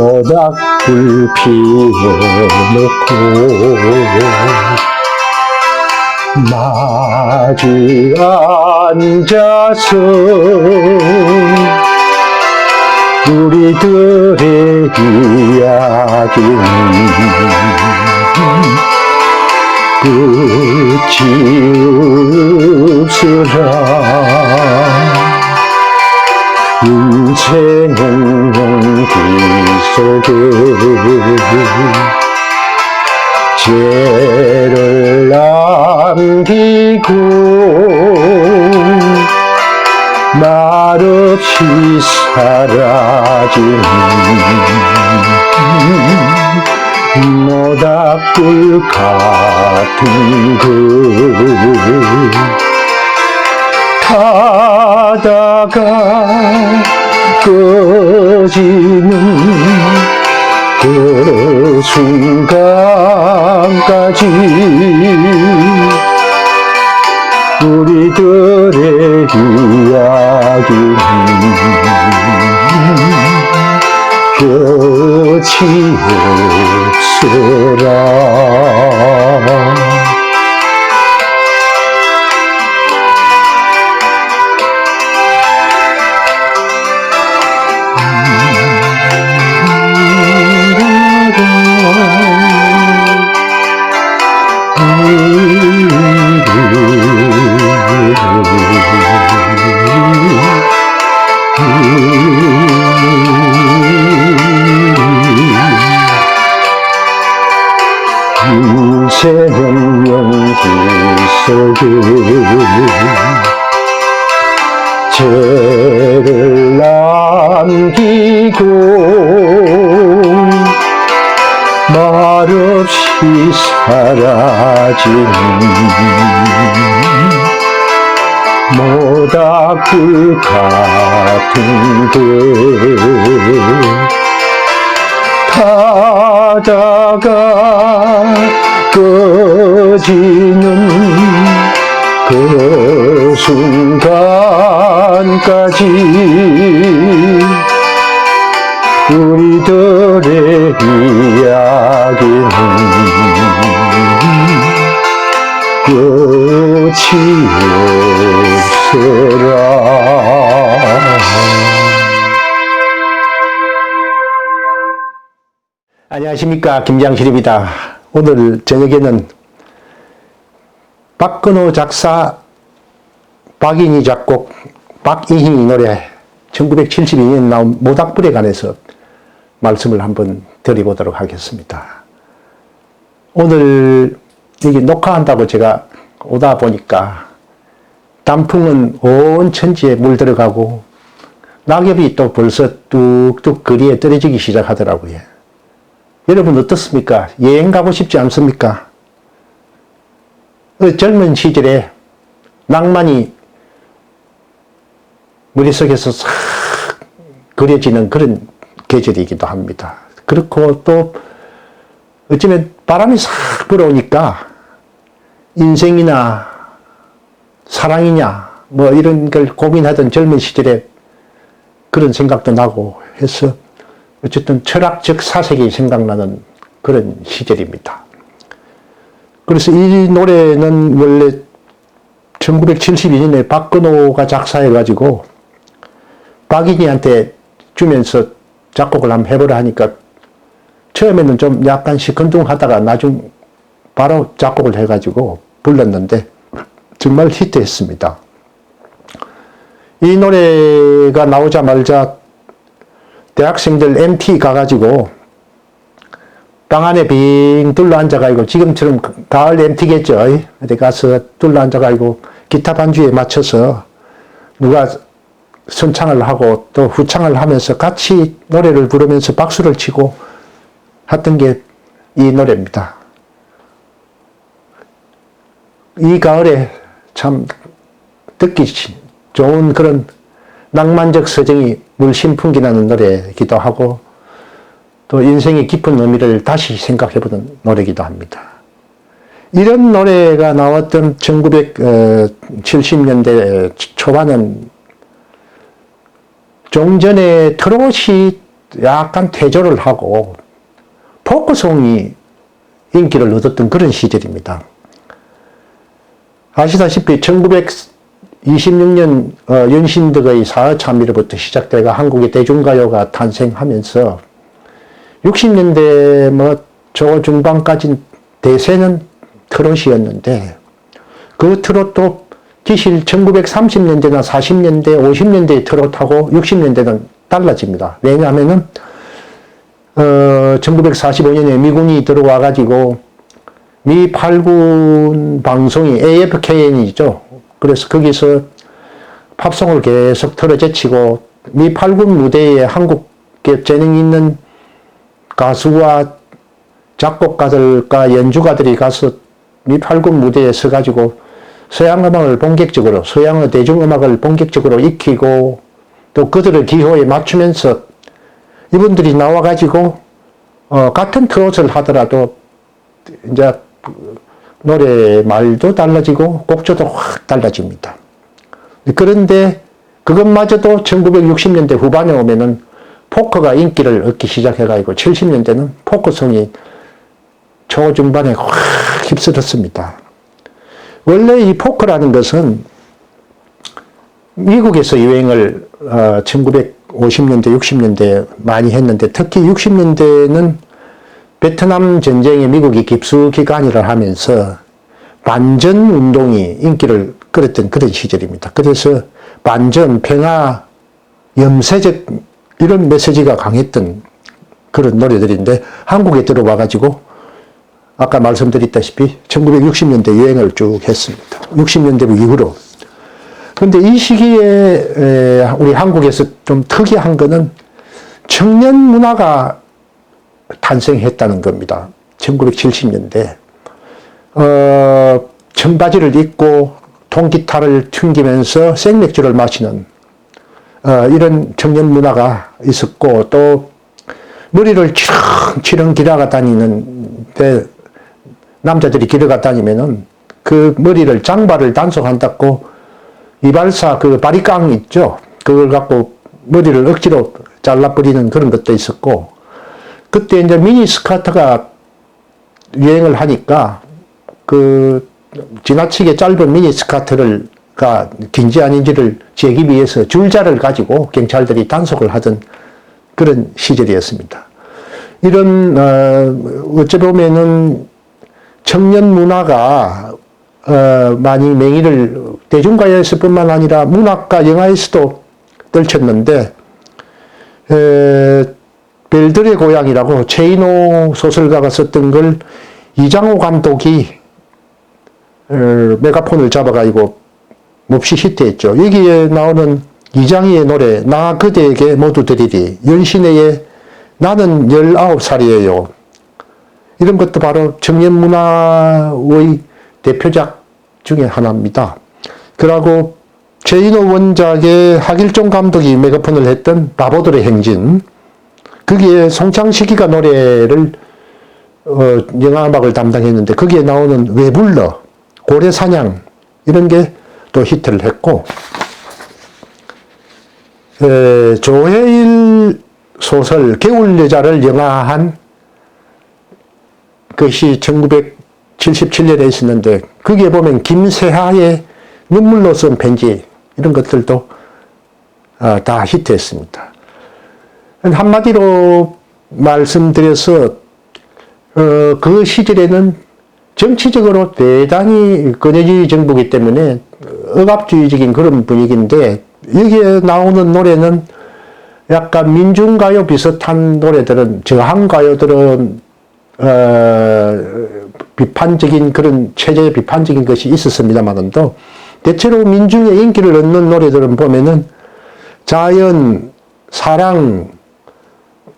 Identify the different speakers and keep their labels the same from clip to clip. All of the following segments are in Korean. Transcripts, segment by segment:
Speaker 1: 모닥불 피워놓고 마주 앉아서 우리들의 이야기는 끝이 없으라. 인생은 연기 속에 죄를 남기고 말없이 사라지는 모닥불 같은 그 타다가 꺼지는 그 순간까지 우리들의 이야기는 끝이 없어라. 인생은 연기 속에 죄를 남기고 말없이 사라지는 모닥불 같은 게 타다가 꺼지는 그 순간까지 우리들의 이야기는 끝이 없어라. 안녕하십니까, 김장실입니다. 오늘 저녁에는 박근호 작사, 박인희 작곡, 박이희 노래 1972년 나온 모닥불에 관해서 말씀을 한번 드려보도록 하겠습니다. 오늘 여기 녹화한다고 제가 오다 보니까 단풍은 온 천지에 물들어가고 낙엽이 또 벌써 뚝뚝 거리에 떨어지기 시작하더라고요. 여러분 어떻습니까? 여행 가고 싶지 않습니까? 젊은 시절에 낭만이 머릿속에서 싹 그려지는 그런 계절이기도 합니다. 그렇고 또 어쩌면 바람이 싹 불어오니까 인생이나 사랑이냐 뭐 이런 걸 고민하던 젊은 시절에 그런 생각도 나고 해서 어쨌든 철학적 사색이 생각나는 그런 시절입니다. 그래서 이 노래는 원래 1972년에 박근호가 작사해가지고 박인희한테 주면서 작곡을 한번 해보라 하니까 처음에는 좀 약간 시큰둥하다가 나중 바로 작곡을 해가지고 불렀는데 정말 히트했습니다. 이 노래가 나오자마자 대학생들 MT 가가지고 방 안에 빙 둘러 앉아가지고 지금처럼 가을 MT겠죠. 어디 가서 둘러 앉아가지고 기타 반주에 맞춰서 누가 선창을 하고 또 후창을 하면서 같이 노래를 부르면서 박수를 치고 했던 게 이 노래입니다. 이 가을에 참 듣기 좋은 그런 낭만적 서정이 물씬 풍기나는 노래이기도 하고 또 인생의 깊은 의미를 다시 생각해보는 노래이기도 합니다. 이런 노래가 나왔던 1970년대 초반은 종전에 트롯이 약간 퇴조를 하고 포크송이 인기를 얻었던 그런 시절입니다. 아시다시피 1926년 윤신덕의 사흘참미로부터 시작되어 한국의 대중가요가 탄생하면서 60년대 초중반까지 대세는 트롯이었는데 그 트롯도 기실 1930년대나 40년대, 50년대의 트롯하고 60년대는 달라집니다. 왜냐하면은 1945년에 미군이 들어와 가지고 미 8군 방송이 AFKN이죠. 그래서 거기서 팝송을 계속 틀어제치고 미 8군 무대에 한국 재능 있는 가수와 작곡가들과 연주가들이 가서 미 8군 무대에 서가지고 서양 음악을 본격적으로, 서양의 대중음악을 본격적으로 익히고 또 그들의 기호에 맞추면서 이분들이 나와가지고 같은 트롯을 하더라도 이제 노래 말도 달라지고 곡조도 확 달라집니다. 그런데 그것마저도 1960년대 후반에 오면은 포크가 인기를 얻기 시작해가지고 70년대는 포크송이 초중반에 확 휩쓸었습니다. 원래 이 포크라는 것은 미국에서 유행을 1950년대, 60년대 많이 했는데 특히 60년대는 베트남 전쟁에 미국이 깊숙이 관여를 하면서 반전 운동이 인기를 끌었던 그런 시절입니다. 그래서 반전, 평화, 염세적 이런 메시지가 강했던 그런 노래들인데 한국에 들어와가지고 아까 말씀드렸다시피 1960년대 유행을 쭉 했습니다. 60년대 이후로. 그런데 이 시기에 우리 한국에서 좀 특이한 거는 청년 문화가 탄생했다는 겁니다. 1970년대. 청바지를 입고 통기타를 튕기면서 생맥주를 마시는 이런 청년 문화가 있었고 또 머리를 치렁치렁 길어가 다니는데 남자들이 길어가 다니면은 그 머리를 장발을 단속한다고 이발사 그 바리깡 있죠. 그걸 갖고 머리를 억지로 잘라버리는 그런 것도 있었고 그때 이제 미니 스커트가 유행을 하니까 그 지나치게 짧은 미니 스커트를 긴지 아닌지를 재기 위해서 줄자를 가지고 경찰들이 단속을 하던 그런 시절이었습니다. 이런 어찌 보면은 청년 문화가 많이 맹위를 대중가요에서뿐만 아니라 문학과 영화에서도 떨쳤는데 별들의 고향이라고 최인호 소설가가 썼던 걸 이장호 감독이 메가폰을 잡아가지고 몹시 히트했죠. 여기에 나오는 이장희의 노래 나 그대에게 모두 드리리, 연신내의 나는 19살이에요. 이런 것도 바로 청년 문화의 대표작 중에 하나입니다. 그리고 최인호 원작의 하길종 감독이 메가폰을 했던 바보들의 행진, 거기에 송창식이가 노래를 영화음악을 담당했는데 거기에 나오는 왜 불러, 고래사냥 이런 게 또 히트를 했고 조혜일 소설 겨울여자를 영화한 것이 1977년에 있었는데 거기에 보면 김세하의 눈물로 쓴 편지 이런 것들도 다 히트했습니다. 한마디로 말씀드려서 그 시절에는 정치적으로 대단히 권위주의 정부이기 때문에 억압주의적인 그런 분위기인데 여기에 나오는 노래는 약간 민중가요 비슷한 노래들은 저항가요들은 비판적인 그런 체제의 비판적인 것이 있었습니다만도 대체로 민중의 인기를 얻는 노래들은 보면은 자연, 사랑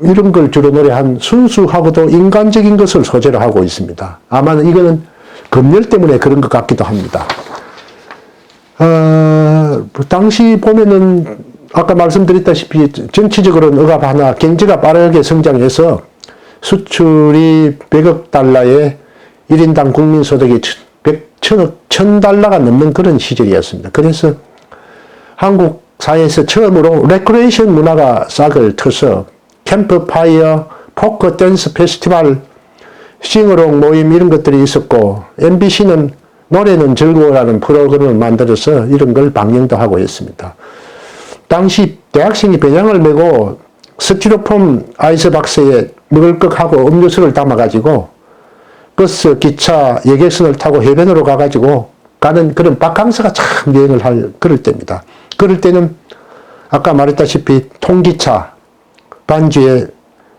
Speaker 1: 이런 걸 주로 노래한 순수하고도 인간적인 것을 소재로 하고 있습니다. 아마 이거는 검열 때문에 그런 것 같기도 합니다. 당시 보면은 아까 말씀드렸다시피 정치적으로는 억압하나 경제가 빠르게 성장해서 수출이 100억 달러에 1인당 국민소득이 1000달러가 넘는 그런 시절이었습니다. 그래서 한국 사회에서 처음으로 레크레이션 문화가 싹을 터서 캠프파이어, 포크 댄스 페스티벌, 싱어롱 모임 이런 것들이 있었고, MBC는 노래는 즐거워라는 프로그램을 만들어서 이런 걸 방영도 하고 있습니다. 당시 대학생이 배낭을 메고 스티로폼 아이스박스에 먹을 것하고 음료수를 담아가지고 버스, 기차, 여객선을 타고 해변으로 가가지고 가는 그런 바캉스가 참 유행을 할 그럴 때입니다. 그럴 때는 아까 말했다시피 통기차 반주에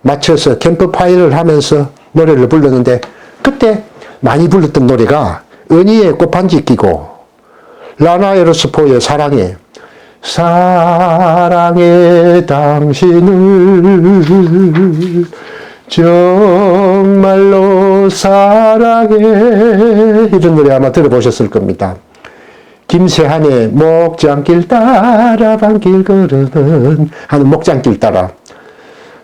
Speaker 1: 맞춰서 캠프파이어를 하면서 노래를 불렀는데, 그때 많이 불렀던 노래가 은희의 꽃반지 끼고, 라나 에르스포의 사랑해, 사랑해 당신을 정말로 사랑해, 이런 노래 아마 들어보셨을 겁니다. 김세한의 목장길 따라 밤길 걸으는 하는 목장길 따라,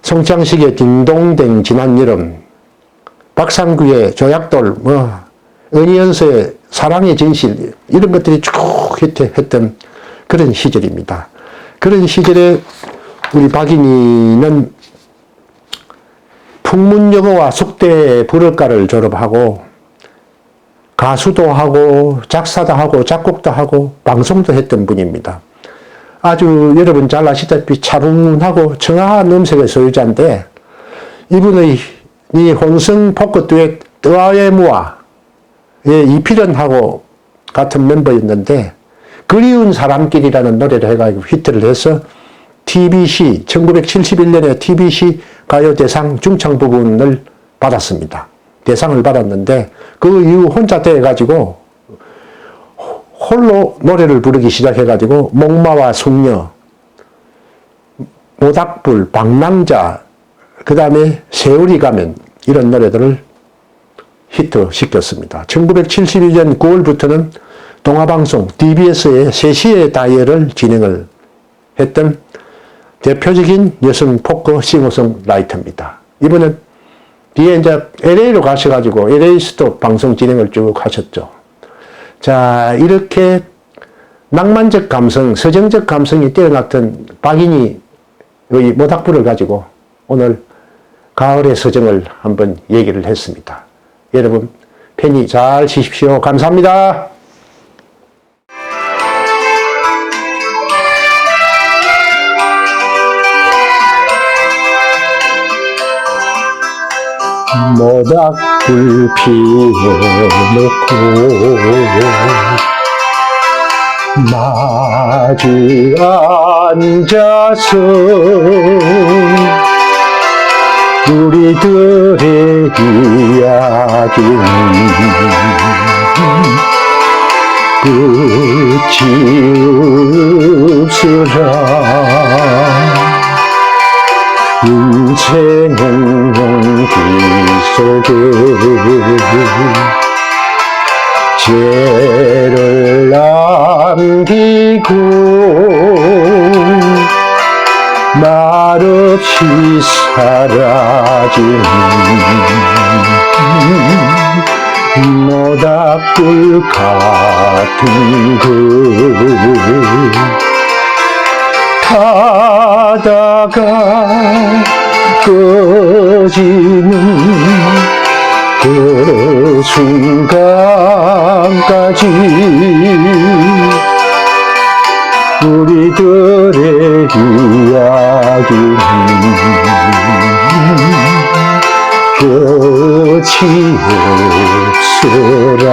Speaker 1: 송창식의 딩동댕 지난 여름, 박상구의 조약돌, 은희연서의 사랑의 진실, 이런 것들이 쭉 히트했던 그런 시절입니다. 그런 시절에 우리 박인희는 풍문여고와 숙대 불어과를 졸업하고 가수도 하고 작사도 하고 작곡도 하고 방송도 했던 분입니다. 아주 여러분 잘 아시다시피 차분하고 청아한 음색의 소유자인데, 이분의 이 혼성 포크 듀엣 뜨아의 무아의 이필연하고 같은 멤버였는데, 그리운 사람끼리라는 노래를 해가지고 히트를 해서 TBC 1971년에 TBC 가요대상 중창 부분을 받았습니다. 대상을 받았는데 그 이후 혼자 돼가지고 홀로 노래를 부르기 시작해가지고 목마와 숙녀, 모닥불, 방랑자, 그 다음에 세월이 가면 이런 노래들을 히트시켰습니다. 1972년 9월부터는 동아방송 DBS의 3시의 다이얼을 진행을 했던 대표적인 여성 포크 싱어송라이터입니다. 이분은 뒤에 이제 LA로 가셔가지고 LA에서도 방송 진행을 쭉 하셨죠. 자, 이렇게 낭만적 감성, 서정적 감성이 뛰어났던 박인희의 모닥불을 가지고 오늘 가을의 서정을 한번 얘기를 했습니다. 여러분 편히 잘 쉬십시오. 감사합니다. 모닥불 피워놓고 마주 앉아서 우리들의 이야기는 끝이 없으라. 인생은 연기 속에 죄를 남기고 말없이 사라지는 모닥불 같은 그 가다가 꺼지는 그 순간까지 우리들의 이야기는 끝이 없으라.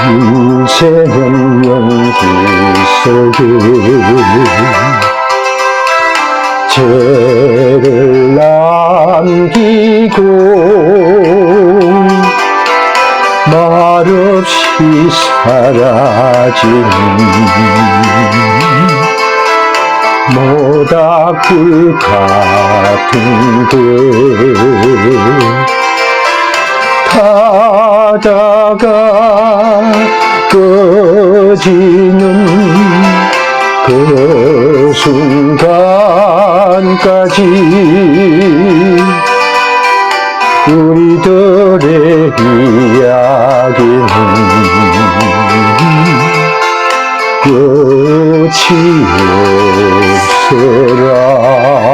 Speaker 1: 인생은 연기 속에 죄를 남기고 말없이 사라지는 모닥불 같은 듯 타다가 꺼지는 그 순간까지 우리들의 이야기는 끝이 없어라.